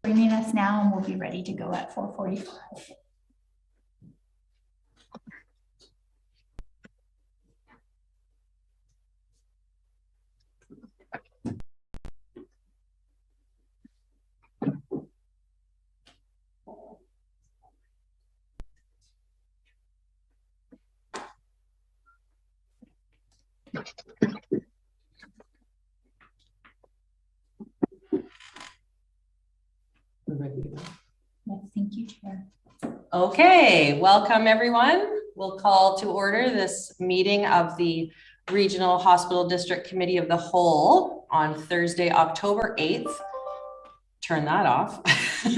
joining us now, and we'll be ready to go at 4:45. Yes, thank you, Chair. Okay, welcome everyone. We'll call to order this meeting of the Regional Hospital District Committee of the Whole on Thursday, October 8th. Turn that off,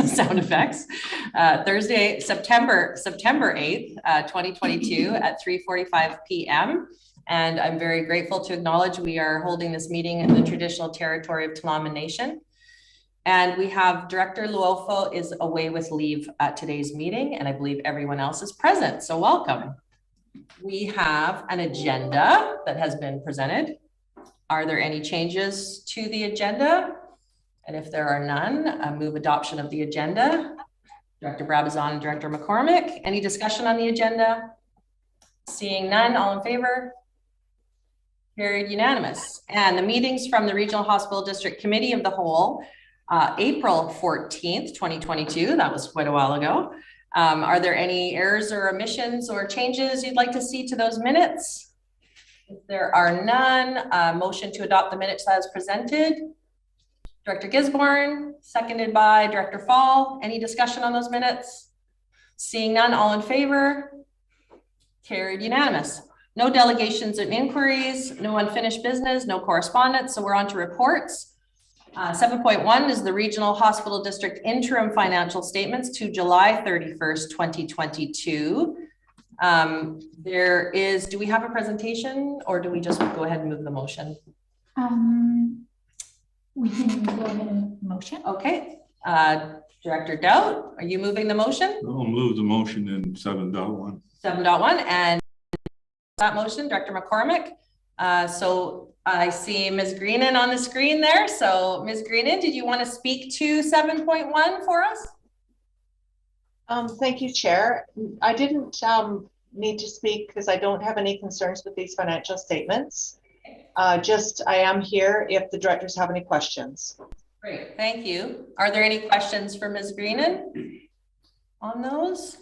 sound effects. Thursday, September 8th, 2022 at 3:45 p.m. And I'm very grateful to acknowledge we are holding this meeting in the traditional territory of Tla'amin Nation. And we have Director Luofo is away with leave at today's meeting, and I believe everyone else is present, so welcome. We have an agenda that has been presented. Are there any changes to the agenda? And if there are none, I move adoption of the agenda. Director Brabazon and Director McCormick, any discussion on the agenda? Seeing none, all in favor? Carried unanimous. And the meetings from the Regional Hospital District Committee of the Whole, April 14th, 2022, that was quite a while ago. Are there any errors or omissions or changes you'd like to see to those minutes? If there are none, motion to adopt the minutes as presented. Director Gisborne, seconded by Director Fall. Any discussion on those minutes? Seeing none, all in favor? Carried unanimous. No delegations and inquiries, no unfinished business, no correspondence, so we're on to reports. 7.1 is the Regional Hospital District Interim Financial Statements to July 31st, 2022. Do we have a presentation or do we just go ahead and move the motion? We can go ahead and motion. Okay. Director Dowd, are you moving the motion? I'll move the motion in 7.1. 7.1 and that motion, Director McCormick. So I see Ms. Greenan on the screen there. So Ms. Greenan, did you want to speak to 7.1 for us? Thank you, Chair. I didn't need to speak because I don't have any concerns with these financial statements. I am here if the directors have any questions. Great, thank you. Are there any questions for Ms. Greenan on those?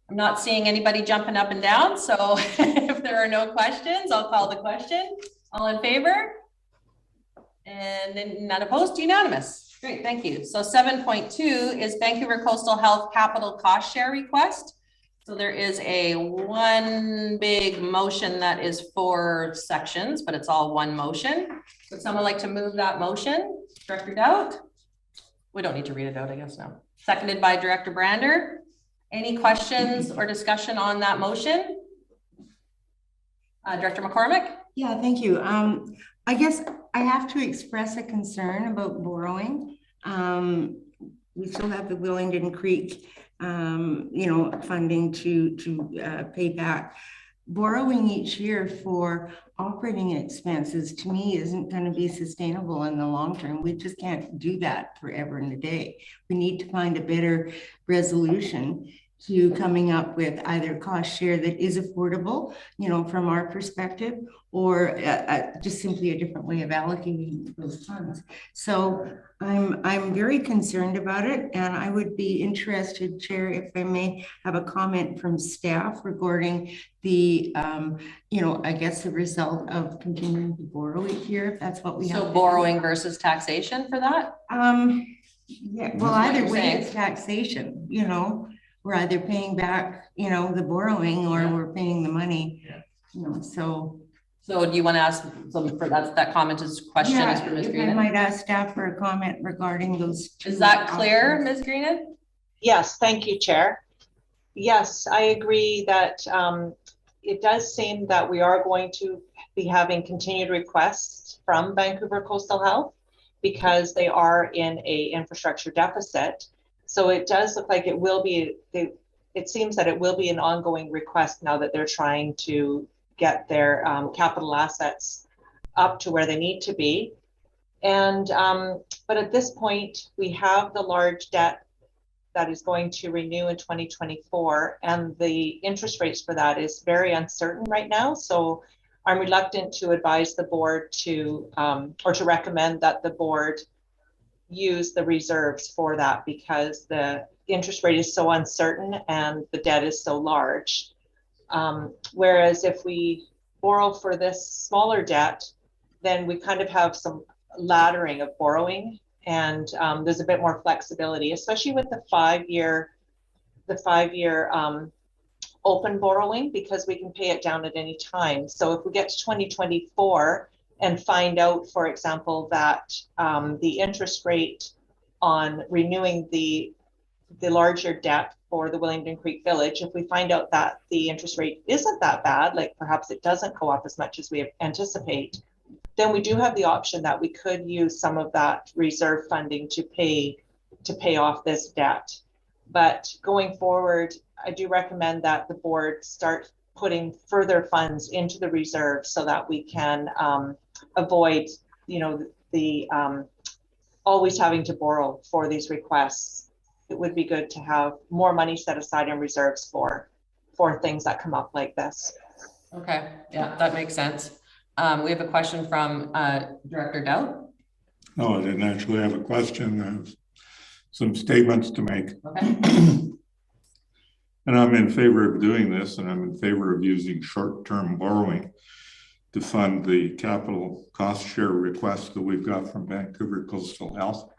I'm not seeing anybody jumping up and down, so if there are no questions, I'll call the question. All in favor? And then none opposed, unanimous. Great, thank you. So 7.2 is Vancouver Coastal Health Capital Cost Share Request. So there is one big motion that is 4 sections, but it's all one motion. Would someone like to move that motion? Director Dowd? We don't need to read it out, I guess, no. Seconded by Director Brander. Any questions or discussion on that motion? Director McCormick? Yeah, thank you. I guess I have to express a concern about borrowing. We still have the Willingdon Creek, funding to pay back. Borrowing each year for operating expenses to me isn't going to be sustainable in the long term. We just can't do that forever and a day. We need to find a better resolution to coming up with either cost share that is affordable, from our perspective, or just simply a different way of allocating those funds. So I'm very concerned about it, and I would be interested, Chair, if I may have a comment from staff regarding the, I guess the result of continuing to borrow each year, if that's what we have. So borrowing versus taxation for that? Yeah, well, either way it's taxation, we're either paying back, the borrowing, or we're paying the money, so. So do you want to ask, for that comment is question is for Ms. Greenan? I might ask staff for a comment regarding those two. Is that clear, Ms. Greenan? Yes, thank you, Chair. Yes, I agree that it does seem that we are going to be having continued requests from Vancouver Coastal Health because they are in a infrastructure deficit. So it does look like it will be, it seems that it will be an ongoing request now that they're trying to get their capital assets up to where they need to be. And, but at this point, we have the large debt that is going to renew in 2024, and the interest rates for that is very uncertain right now. So I'm reluctant to advise the board to, or to recommend that the board use the reserves for that, because the interest rate is so uncertain and the debt is so large. Whereas if we borrow for this smaller debt, then we kind of have some laddering of borrowing, and there's a bit more flexibility, especially with the five-year open borrowing, because we can pay it down at any time. So if we get to 2024 and find out, for example, that the interest rate on renewing the larger debt for the Willingdon Creek Village, if we find out that the interest rate isn't that bad, like perhaps it doesn't go up as much as we anticipate, then we do have the option that we could use some of that reserve funding to pay off this debt. But going forward, I do recommend that the board start putting further funds into the reserve so that we can avoid, you know, the always having to borrow for these requests. It would be good to have more money set aside in reserves for things that come up like this. Okay, yeah, that makes sense. We have a question from Director Dowd. No, I didn't actually have a question. I have some statements to make. Okay. And I'm in favor of doing this, and I'm in favor of using short-term borrowing to fund the capital cost share request that we've got from Vancouver Coastal Health.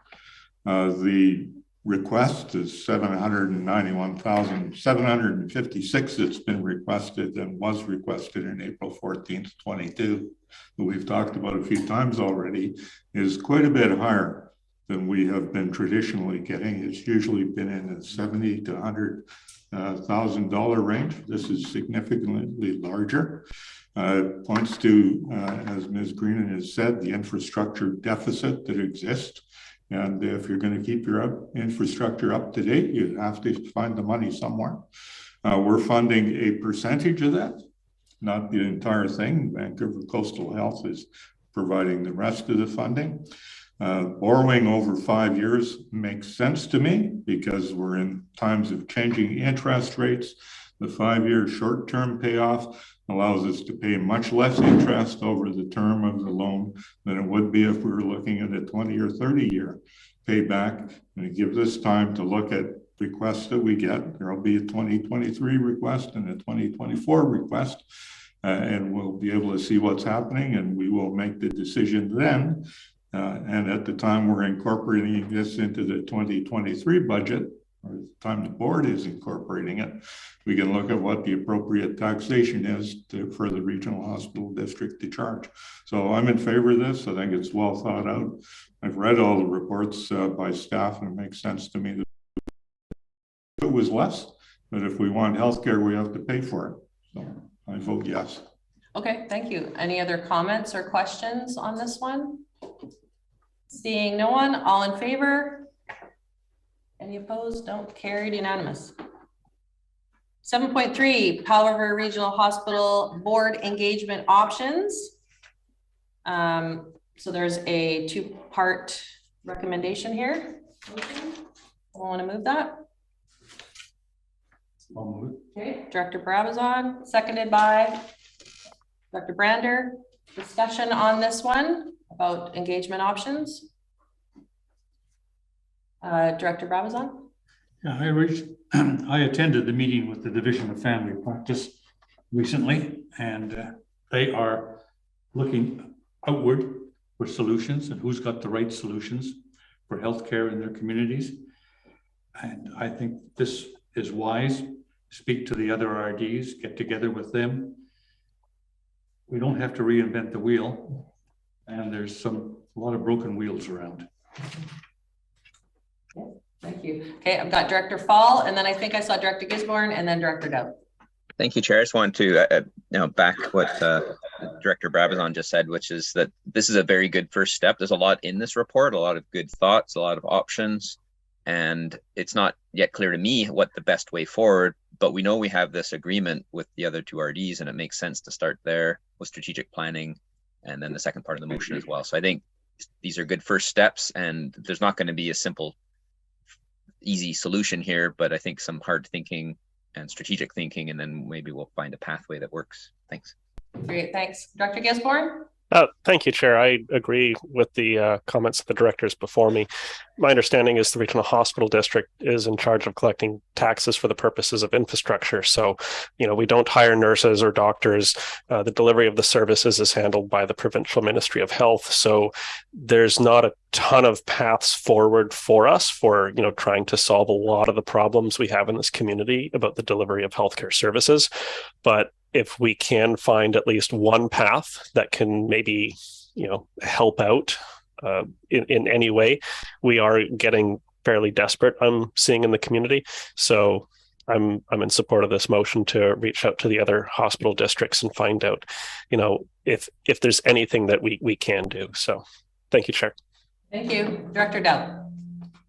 The request is 791,756 that's been requested and was requested in April 14th, 22, that we've talked about a few times already, is quite a bit higher than we have been traditionally getting. It's usually been in the $70,000 to $100,000 range. This is significantly larger. Points to, as Ms. Greenan has said, the infrastructure deficit that exists. And if you're going to keep your infrastructure up to date, you have to find the money somewhere. We're funding a percentage of that, not the entire thing. Vancouver Coastal Health is providing the rest of the funding. Borrowing over 5 years makes sense to me because we're in times of changing interest rates. The 5-year short-term payoff allows us to pay much less interest over the term of the loan than it would be if we were looking at a 20 or 30-year payback. And it gives us time to look at requests that we get. There will be a 2023 request and a 2024 request, and we'll be able to see what's happening, and we will make the decision then. And at the time we're incorporating this into the 2023 budget, or the time the board is incorporating it, we can look at what the appropriate taxation is for the regional hospital district to charge. So I'm in favor of this. I think it's well thought out. I've read all the reports by staff, and it makes sense to me that it was less, but if we want healthcare, we have to pay for it. So I vote yes. Okay, thank you. Any other comments or questions on this one? Seeing no one, all in favor? Any opposed? Don't. Carried. Unanimous. 7.3, Powell River Regional Hospital Board Engagement Options. So there's a two-part recommendation here. I want to move that. I'll move it. Okay, Director Brabazon, seconded by Dr. Brander. Discussion on this one about engagement options. Director Brabazon. Yeah, I attended the meeting with the Division of Family Practice recently, and they are looking outward for solutions and who's got the right solutions for healthcare in their communities. And I think this is wise. Speak to the other RDs, get together with them. We don't have to reinvent the wheel, and there's a lot of broken wheels around. Thank you. Okay, I've got Director Fall, and then I think I saw Director Gisborne, and then Director Dowd. Thank you, Chair. I just want to back what Director Brabazon just said, which is that this is a very good first step. There's a lot in this report, a lot of good thoughts, a lot of options, and it's not yet clear to me what the best way forward, but we know we have this agreement with the other two RDs, and it makes sense to start there with strategic planning, and then the second part of the motion as well. So I think these are good first steps, and there's not going to be a simple, easy solution here, but I think some hard thinking and strategic thinking, and then maybe we'll find a pathway that works. Thanks. Great, thanks. Dr. Gisborne? Thank you, Chair. I agree with the comments of the directors before me. My understanding is the Regional Hospital District is in charge of collecting taxes for the purposes of infrastructure. So, we don't hire nurses or doctors. The delivery of the services is handled by the Provincial Ministry of Health. So there's not a ton of paths forward for us for, trying to solve a lot of the problems we have in this community about the delivery of healthcare services. But if we can find at least one path that can maybe, help out in any way, we are getting fairly desperate, I'm seeing in the community. So I'm in support of this motion to reach out to the other hospital districts and find out, if there's anything that we can do. So thank you, Chair. Thank you. Director Dowd.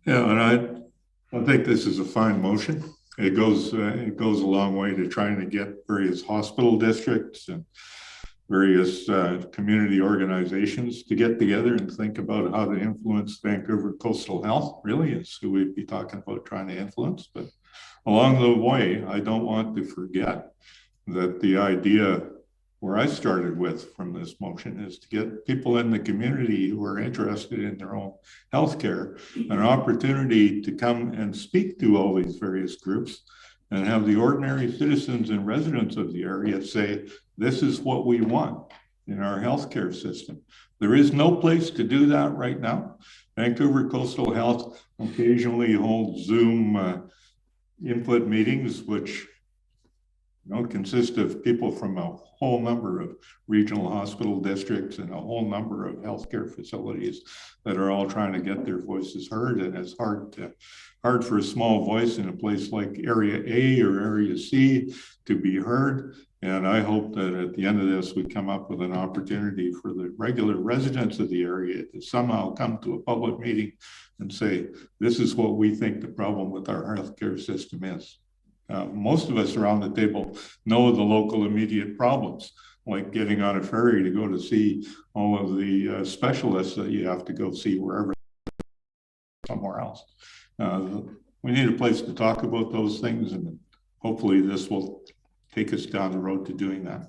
Yeah, and I think this is a fine motion. It goes a long way to trying to get various hospital districts and various community organizations to get together and think about how to influence Vancouver Coastal Health. Really, is who we'd be talking about trying to influence. But along the way, I don't want to forget that the idea where I started with from this motion is to get people in the community who are interested in their own healthcare an opportunity to come and speak to all these various groups and have the ordinary citizens and residents of the area say, this is what we want in our healthcare system. There is no place to do that right now. Vancouver Coastal Health occasionally holds Zoom input meetings, which consist of people from a whole number of regional hospital districts and a whole number of healthcare facilities that are all trying to get their voices heard. And it's hard for a small voice in a place like Area A or Area C to be heard. And I hope that at the end of this, we come up with an opportunity for the regular residents of the area to somehow come to a public meeting and say, this is what we think the problem with our healthcare system is. Most of us around the table know the local immediate problems, like getting on a ferry to go to see all of the specialists that you have to go see wherever somewhere else. We need a place to talk about those things, and hopefully this will take us down the road to doing that.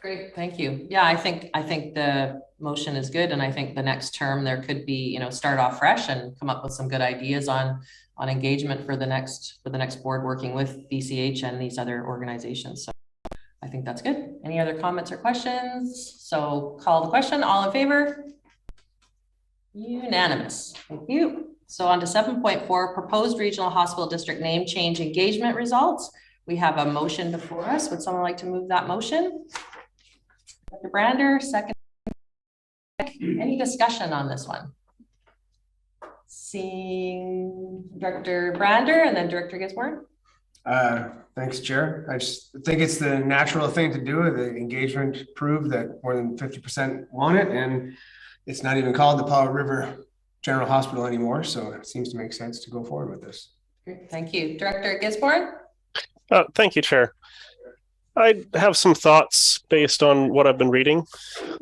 Great, thank you. Yeah, I think the motion is good, and I think the next term there could be, start off fresh and come up with some good ideas on engagement for the next board working with VCH and these other organizations. So I think that's good. Any other comments or questions? So call the question. All in favor? Unanimous. Thank you. So on to 7.4, proposed regional hospital district name change engagement results. We have a motion before us. Would someone like to move that motion? Dr. Brander, second. Any discussion on this one? Seeing Director Brander and then Director Gisborne. Thanks, Chair. I just think it's the natural thing to do. The engagement proved that more than 50% want it, and it's not even called the Powell River General Hospital anymore. So it seems to make sense to go forward with this. Great. Thank you. Director Gisborne. Thank you, Chair. I have some thoughts based on what I've been reading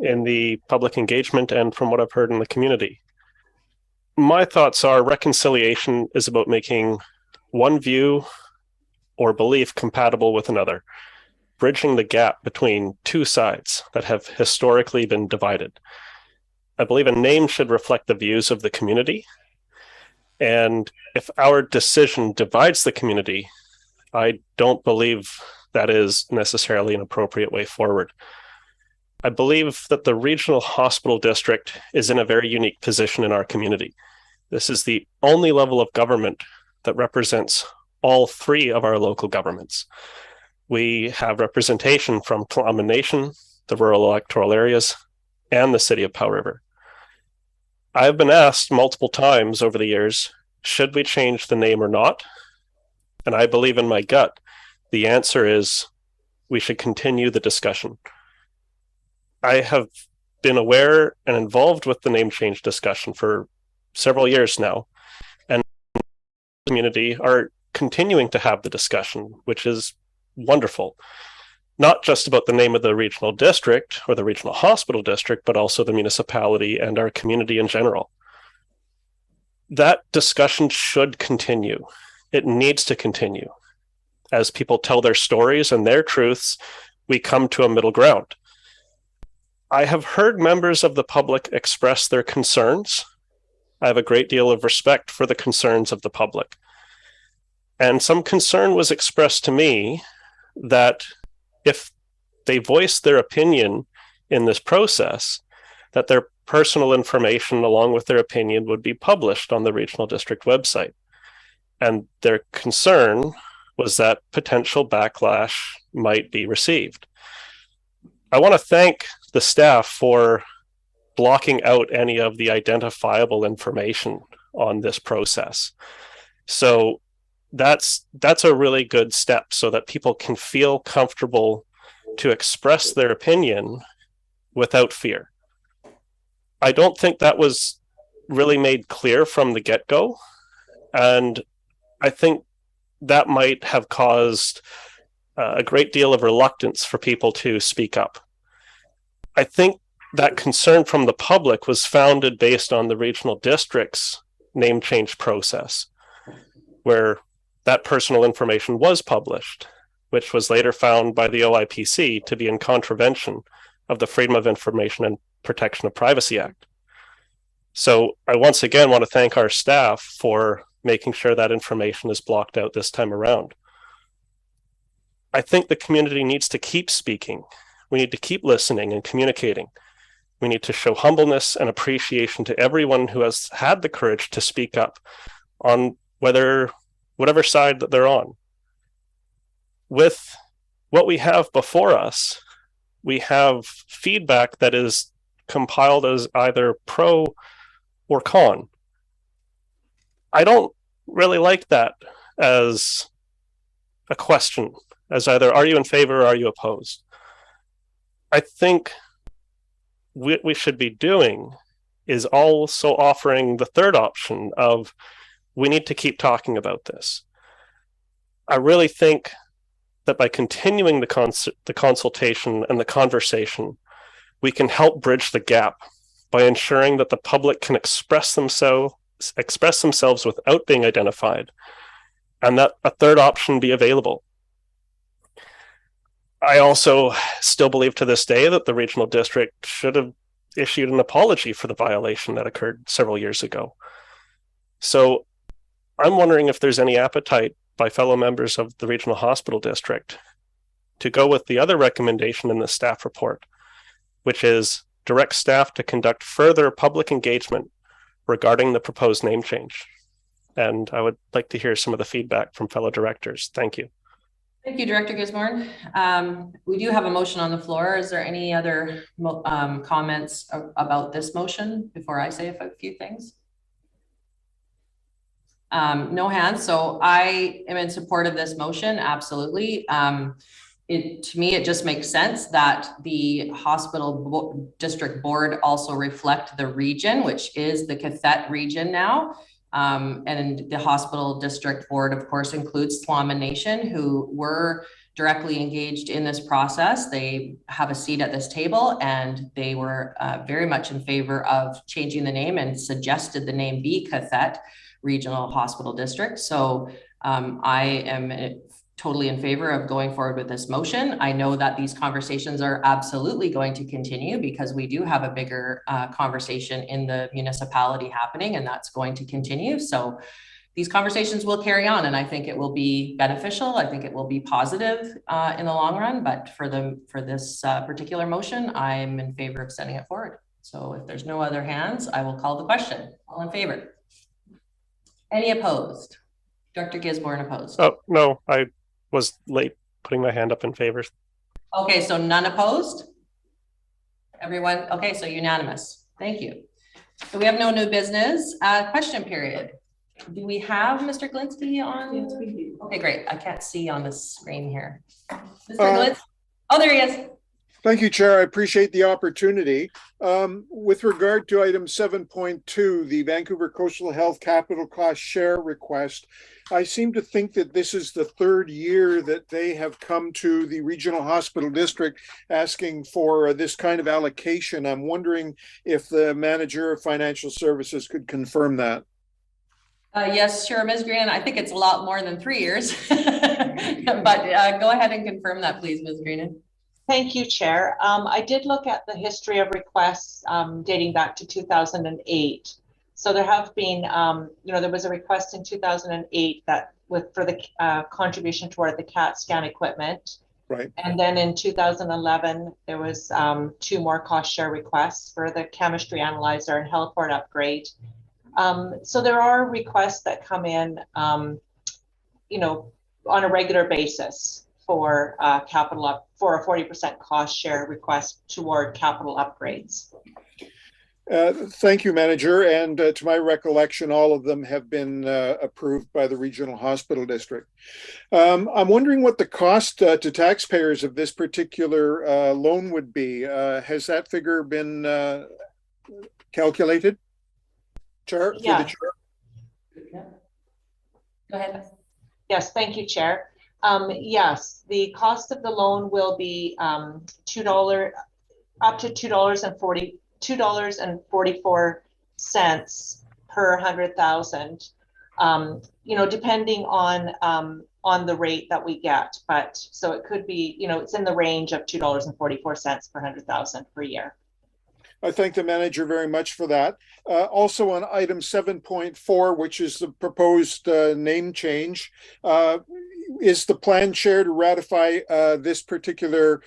in the public engagement and from what I've heard in the community. My thoughts are reconciliation is about making one view or belief compatible with another, bridging the gap between two sides that have historically been divided. I believe a name should reflect the views of the community. And if our decision divides the community, I don't believe that is necessarily an appropriate way forward. I believe that the regional hospital district is in a very unique position in our community. This is the only level of government that represents all three of our local governments. We have representation from Tla'amin Nation, the rural electoral areas, and the city of Powell River. I've been asked multiple times over the years, should we change the name or not? And I believe in my gut, the answer is we should continue the discussion. I have been aware and involved with the name change discussion for several years now, and the community are continuing to have the discussion, which is wonderful. not just about the name of the regional district or the regional hospital district, but also the municipality and our community in general. That discussion should continue. It needs to continue. As people tell their stories and their truths, we come to a middle ground. I have heard members of the public express their concerns. I have a great deal of respect for the concerns of the public. And some concern was expressed to me that if they voiced their opinion in this process, that their personal information along with their opinion would be published on the regional district website. And their concern was that potential backlash might be received. I want to thank the staff for blocking out any of the identifiable information on this process. So that's a really good step so that people can feel comfortable to express their opinion without fear. I don't think that was really made clear from the get-go. And I think that might have caused a great deal of reluctance for people to speak up. I think that concern from the public was founded based on the regional district's name change process, where that personal information was published, which was later found by the OIPC to be in contravention of the Freedom of Information and Protection of Privacy Act. So I once again want to thank our staff for making sure that information is blocked out this time around. I think the community needs to keep speaking. We need to keep listening and communicating. We need to show humbleness and appreciation to everyone who has had the courage to speak up on whatever side that they're on. With what we have before us, we have feedback that is compiled as either pro or con. I don't really like that as a question, as either are you in favor or are you opposed? I think what we should be doing is also offering the third option of we need to keep talking about this. I really think that by continuing the consultation and the conversation, we can help bridge the gap by ensuring that the public can express themselves without being identified, and that a third option be available. I also still believe to this day that the regional district should have issued an apology for the violation that occurred several years ago. So I'm wondering if there's any appetite by fellow members of the regional hospital district to go with the other recommendation in the staff report, which is direct staff to conduct further public engagement regarding the proposed name change. And I would like to hear some of the feedback from fellow directors. Thank you. Thank you, Director Gisborne. We do have a motion on the floor. Is there any other comments about this motion before I say a few things? No hands. So I am in support of this motion. Absolutely. To me, it just makes sense that the hospital district board also reflect the region, which is the Cathet region now. And the hospital district board, of course, includes Tla'amin Nation, who were directly engaged in this process. They have a seat at this table, and they were very much in favor of changing the name and suggested the name be Cathet Regional Hospital District. So I am totally in favor of going forward with this motion. I know that these conversations are absolutely going to continue because we do have a bigger conversation in the municipality happening, and that's going to continue. So these conversations will carry on, and I think it will be beneficial. I think it will be positive in the long run, but for this particular motion, I'm in favor of sending it forward. So if there's no other hands, I will call the question. All in favor? Any opposed? Dr. Gisborne opposed? Oh, no, I was late putting my hand up in favor. Okay, so none opposed? Everyone, okay, so unanimous. Thank you. So we have no new business. Question period. Do we have Mr. Glinsky on? Yes, we do. Okay, great. I can't see on the screen here. Mr. Glinsky. Oh, there he is. Thank you, Chair. I appreciate the opportunity. With regard to item 7.2, the Vancouver Coastal Health Capital Cost Share request, I seem to think that this is the third year that they have come to the Regional Hospital District asking for this kind of allocation. I'm wondering if the Manager of Financial Services could confirm that. Yes, sure, Ms. Green. I think it's a lot more than 3 years, but go ahead and confirm that, please, Ms. Green. Thank you, Chair. I did look at the history of requests dating back to 2008. So there have been, there was a request in 2008 that for the contribution toward the CAT scan equipment. Right. And then in 2011, there was 2 more cost share requests for the chemistry analyzer and heliport upgrade. So there are requests that come in, on a regular basis for for a 40% cost share request toward capital upgrades. Thank you, Manager. And to my recollection, all of them have been approved by the Regional Hospital District. I'm wondering what the cost to taxpayers of this particular loan would be. Has that figure been calculated? Chair? Yeah. Through the chair? Yeah. Go ahead. Yes, thank you, Chair. Yes, the cost of the loan will be $2 up to $2.44 per 100,000. Depending on the rate that we get, but so it could be, it's in the range of $2.44 per 100,000 per year. I thank the Manager very much for that. Also on item 7.4, which is the proposed name change, is the plan, Chair, to ratify this particular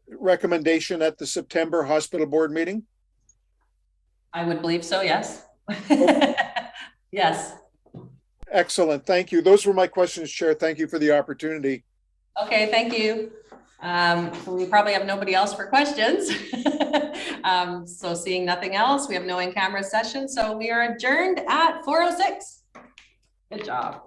recommendation at the September Hospital Board meeting? I would believe so, yes. Yes. Excellent. Thank you. Those were my questions, Chair. Thank you for the opportunity. Okay, thank you. We probably have nobody else for questions. So seeing nothing else, we have no in-camera session. So we are adjourned at 4:06. Good job.